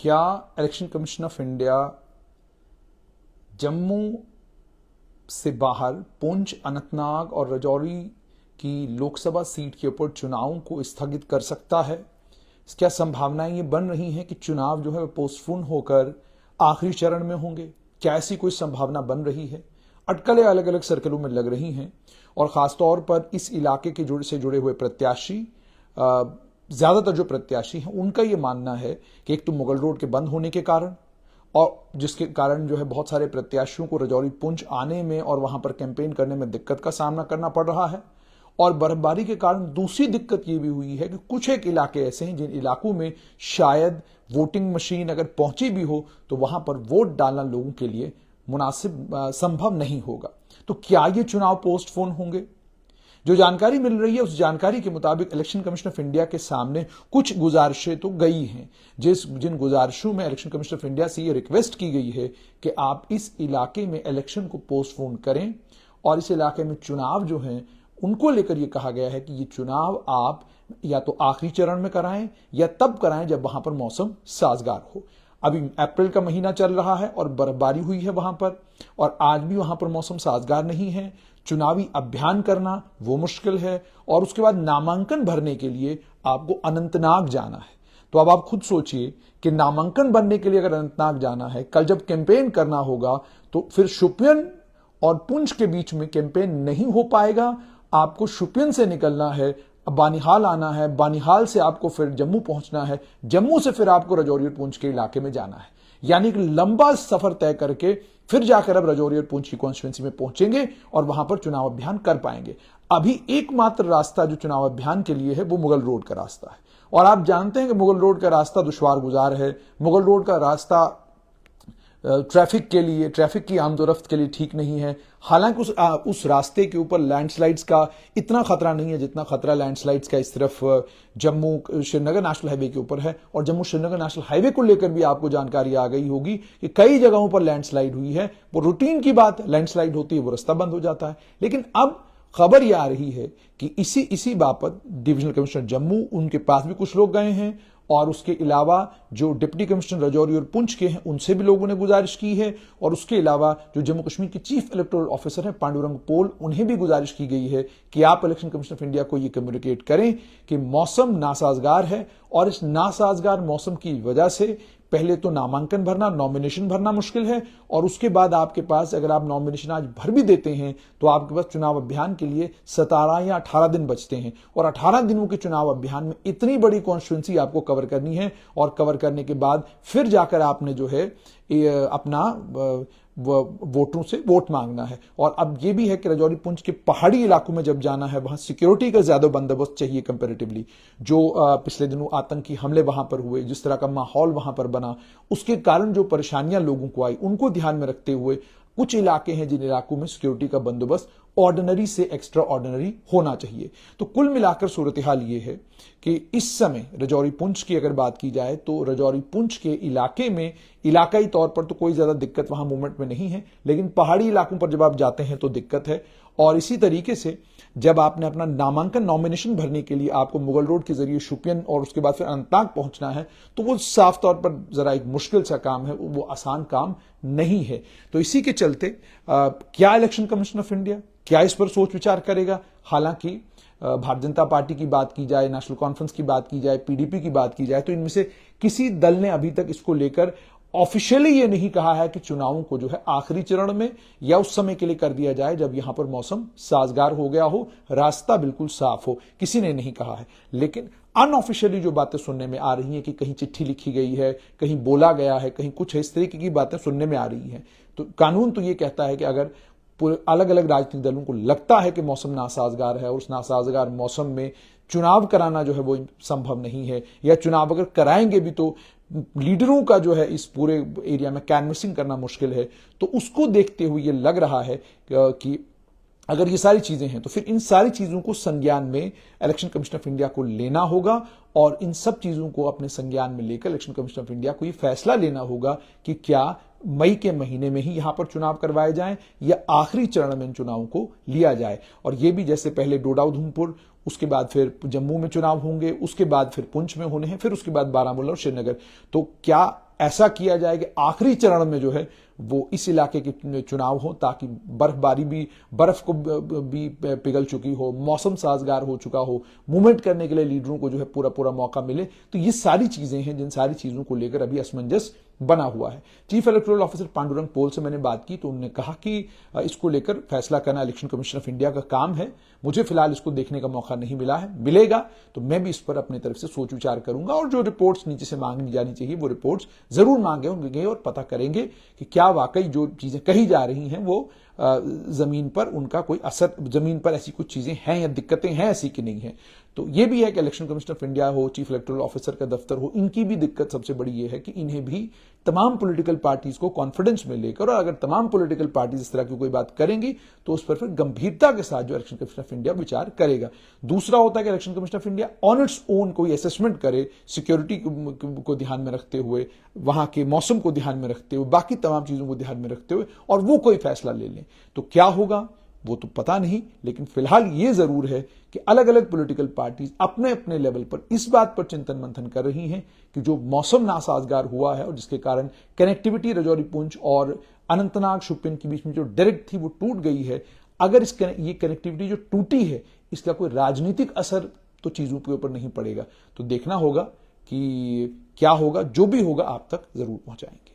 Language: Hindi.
क्या election commission of India Jammu से बाहर पुंछ, अनंतनाग और राजौरी की लोकसभा सीट के ऊपर चुनावों को स्थगित कर सकता है? क्या संभावनाएं ये बन रही हैं कि चुनाव जो है वो पोस्टपोन होकर आखिरी चरण में होंगे? क्या ऐसी कोई संभावना बन रही है? अटकलें अलग अलग सर्कलों में लग रही हैं और खासतौर पर इस इलाके के से जुड़े हुए प्रत्याशी, ज्यादातर जो प्रत्याशी हैं उनका यह मानना है कि एक तो मुगल रोड के बंद होने के कारण, और जिसके कारण जो है बहुत सारे प्रत्याशियों को राजौरी पुंछ आने में और वहां पर कैंपेन करने में दिक्कत का सामना करना पड़ रहा है। और बर्फबारी के कारण दूसरी दिक्कत यह भी हुई है कि कुछ एक इलाके ऐसे हैं जिन इलाकों में शायद वोटिंग मशीन अगर पहुंची भी हो तो वहां पर वोट डालना लोगों के लिए मुनासिब संभव नहीं होगा। तो क्या ये चुनाव पोस्टपोन होंगे? जो जानकारी मिल रही है उस जानकारी के मुताबिक इलेक्शन कमीशन ऑफ इंडिया के सामने कुछ गुजारिशें तो गई हैं, जिन गुजारिशों में इलेक्शन कमीशन ऑफ इंडिया से ये रिक्वेस्ट की गई है कि आप इस इलाके में इलेक्शन को पोस्टपोन करें और इस इलाके में चुनाव जो हैं उनको लेकर यह कहा गया है कि ये चुनाव आप या तो आखिरी चरण में कराएं या तब कराएं जब वहां पर मौसम साजगार हो। अभी अप्रैल का महीना चल रहा है और बर्फबारी हुई है वहां पर, और आज भी वहां पर मौसम साजगार नहीं है। चुनावी अभियान करना वो मुश्किल है और उसके बाद नामांकन भरने के लिए आपको अनंतनाग जाना है। तो अब आप खुद सोचिए कि नामांकन भरने के लिए अगर अनंतनाग जाना है, कल जब कैंपेन करना होगा तो फिर शोपियान और पुंछ के बीच में कैंपेन नहीं हो पाएगा। आपको शोपियान से निकलना है, बानिहाल आना है, बानिहाल से आपको फिर जम्मू पहुंचना है, जम्मू से फिर आपको राजौरी और पुंछ के इलाके में जाना है। यानी कि लंबा सफर तय करके फिर जाकर अब राजौरी और पुंछ की कॉन्स्टिट्यूंसी में पहुंचेंगे और वहां पर चुनाव अभियान कर पाएंगे। अभी एकमात्र रास्ता जो चुनाव अभियान के लिए है वो मुगल रोड का रास्ता है, और आप जानते हैं कि मुगल रोड का रास्ता दुश्वार गुजार है। मुगल रोड का रास्ता ट्रैफिक की आमदोरफ्त के लिए ठीक नहीं है। हालांकि उस रास्ते के ऊपर लैंडस्लाइड्स का इतना खतरा नहीं है जितना खतरा लैंडस्लाइड्स का इस तरफ जम्मू श्रीनगर नेशनल हाईवे के ऊपर है। और जम्मू श्रीनगर नेशनल हाईवे को लेकर भी आपको जानकारी आ गई होगी कि कई जगहों पर लैंडस्लाइड हुई है। वो रूटीन की बात है, लैंडस्लाइड होती है वो रास्ता बंद हो जाता है। लेकिन अब खबर यह आ रही है कि इसी बाबत डिविजनल कमिश्नर जम्मू, उनके पास भी कुछ लोग गए हैं और उसके अलावा जो डिप्टी कमिश्नर राजौरी और पुंछ के हैं उनसे भी लोगों ने गुजारिश की है, और उसके अलावा जो जम्मू कश्मीर के चीफ इलेक्टोरल ऑफिसर हैं पांडुरंग पोल, उन्हें भी गुजारिश की गई है कि आप इलेक्शन कमीशन ऑफ इंडिया को यह कम्युनिकेट करें कि मौसम नासाजगार है और इस नासाजगार मौसम की वजह से पहले तो नामांकन भरना, नॉमिनेशन भरना मुश्किल है, और उसके बाद आपके पास अगर आप नॉमिनेशन आज भर भी देते हैं तो आपके पास चुनाव अभियान के लिए 17 या 18 दिन बचते हैं, और 18 दिनों के चुनाव अभियान में इतनी बड़ी कॉन्स्टिट्यूंसी आपको कवर करनी है, और कवर करने के बाद फिर जाकर आपने जो है अपना वोटरों से वोट मांगना है। और अब यह भी है कि राजौरी पुंछ के पहाड़ी इलाकों में जब जाना है वहां सिक्योरिटी का ज्यादा बंदोबस्त चाहिए कंपैरेटिवली। जो पिछले दिनों आतंकी हमले वहां पर हुए, जिस तरह का माहौल वहां पर बना, उसके कारण जो परेशानियां लोगों को आई उनको ध्यान में रखते हुए कुछ इलाके हैं जिन इलाकों में सिक्योरिटी का बंदोबस्त ऑर्डिनरी से एक्स्ट्रा ऑर्डिनरी होना चाहिए। तो कुल मिलाकर सूरत हाल ये है कि इस समय राजौरी पुंछ की अगर बात की जाए तो राजौरी पुंछ के इलाके में इलाकाई तौर पर तो कोई ज्यादा दिक्कत वहां मूवमेंट में नहीं है, लेकिन पहाड़ी इलाकों पर जब आप जाते हैं तो दिक्कत है। और इसी तरीके से जब आपने अपना नामांकन नॉमिनेशन भरने के लिए आपको मुगल रोड के जरिए शोपियान और उसके बाद फिर अनंतनाग पहुंचना है तो वो साफ तौर पर जरा एक मुश्किल सा काम है, वो आसान काम नहीं है। तो इसी के चलते क्या इलेक्शन कमीशन ऑफ इंडिया क्या इस पर सोच विचार करेगा? हालांकि भारतीय जनता पार्टी की बात की जाए, नेशनल कॉन्फ्रेंस की बात की जाए, पीडीपी की बात की जाए, तो इनमें से किसी दल ने अभी तक इसको लेकर ऑफिशियली ये नहीं कहा है कि चुनावों को जो है आखिरी चरण में या उस समय के लिए कर दिया जाए जब यहां पर मौसम साजगार हो गया हो, रास्ता बिल्कुल साफ हो। किसी ने नहीं कहा है, लेकिन अनऑफिशियली जो बातें सुनने में आ रही हैं कि कहीं चिट्ठी लिखी गई है, कहीं बोला गया है, कहीं कुछ इस तरीके की बातें सुनने में आ रही हैं। तो कानून तो ये कहता है कि अगर अलग अलग राजनीतिक दलों को लगता है कि मौसम नासाजगार है और उस नासाजगार मौसम में चुनाव कराना जो है वो संभव नहीं है, या चुनाव अगर कराएंगे भी तो लीडरों का जो है इस पूरे एरिया में कैनवसिंग करना मुश्किल है, तो उसको देखते हुए ये लग रहा है कि अगर ये सारी चीजें हैं तो फिर इन सारी चीजों को संज्ञान में इलेक्शन कमीशन ऑफ इंडिया को लेना होगा, और इन सब चीजों को अपने संज्ञान में लेकर इलेक्शन कमीशन ऑफ इंडिया को ये फैसला लेना होगा कि क्या मई के महीने में ही यहां पर चुनाव करवाए जाएं या आखिरी चरण में इन चुनावों को लिया जाए। और ये भी जैसे पहले डोडा उधमपुर, उसके बाद फिर जम्मू में चुनाव होंगे, उसके बाद फिर पुंछ में होने हैं, फिर उसके बाद बारामूला और श्रीनगर। तो क्या ऐसा किया जाए कि आखिरी चरण में जो है वो इस इलाके के चुनाव हो, ताकि बर्फबारी भी, बर्फ को भी पिघल चुकी हो, मौसम साजगार हो चुका हो, मूवमेंट करने के लिए लीडरों को जो है पूरा पूरा मौका मिले। तो ये सारी चीजें हैं जिन सारी चीजों को लेकर अभी असमंजस बना हुआ है। चीफ इलेक्टोरल ऑफिसर पांडुरंग पोल से मैंने बात की तो उन्होंने कहा कि इसको लेकर फैसला करना इलेक्शन कमीशन ऑफ इंडिया का काम है। मुझे फिलहाल इसको देखने का मौका नहीं मिला है, मिलेगा तो मैं भी इस पर अपनी तरफ से सोच विचार करूंगा और जो रिपोर्ट्स नीचे से मांगनी जानी चाहिए वो रिपोर्ट्स जरूर मांगेंगे और पता करेंगे कि क्या वाकई जो चीजें कही जा रही हैं वो जमीन पर उनका कोई असर, जमीन पर ऐसी कुछ चीजें हैं या दिक्कतें हैं ऐसी कि नहीं है। तो ये भी है कि इलेक्शन कमीशन ऑफ इंडिया हो, चीफ इलेक्टोरल ऑफिसर का दफ्तर हो, इनकी भी दिक्कत सबसे बड़ी ये है कि इन्हें भी तमाम पॉलिटिकल पार्टीज को कॉन्फिडेंस में लेकर, और अगर तमाम पॉलिटिकल पार्टीज इस तरह की कोई बात करेंगी तो उस पर फिर गंभीरता के साथ जो इलेक्शन कमीशन ऑफ इंडिया विचार करेगा। दूसरा होता है कि election commission of India on its own कोई असेसमेंट करे, सिक्योरिटी को ध्यान में रखते हुए, वहां के मौसम को ध्यान में रखते हुए, बाकी तमाम चीजों को ध्यान में रखते हुए, और वो कोई फैसला ले लें। तो क्या होगा वो तो पता नहीं, लेकिन फिलहाल ये जरूर है कि अलग अलग पॉलिटिकल पार्टीज अपने अपने लेवल पर इस बात पर चिंतन मंथन कर रही हैं कि जो मौसम नासाजगार हुआ है और जिसके कारण कनेक्टिविटी राजौरी पुंछ और अनंतनाग शोपियान के बीच में जो डायरेक्ट थी वो टूट गई है, अगर ये कनेक्टिविटी जो टूटी है इसका कोई राजनीतिक असर तो चीजों के ऊपर नहीं पड़ेगा। तो देखना होगा कि क्या होगा, जो भी होगा आप तक जरूर पहुंचाएंगे।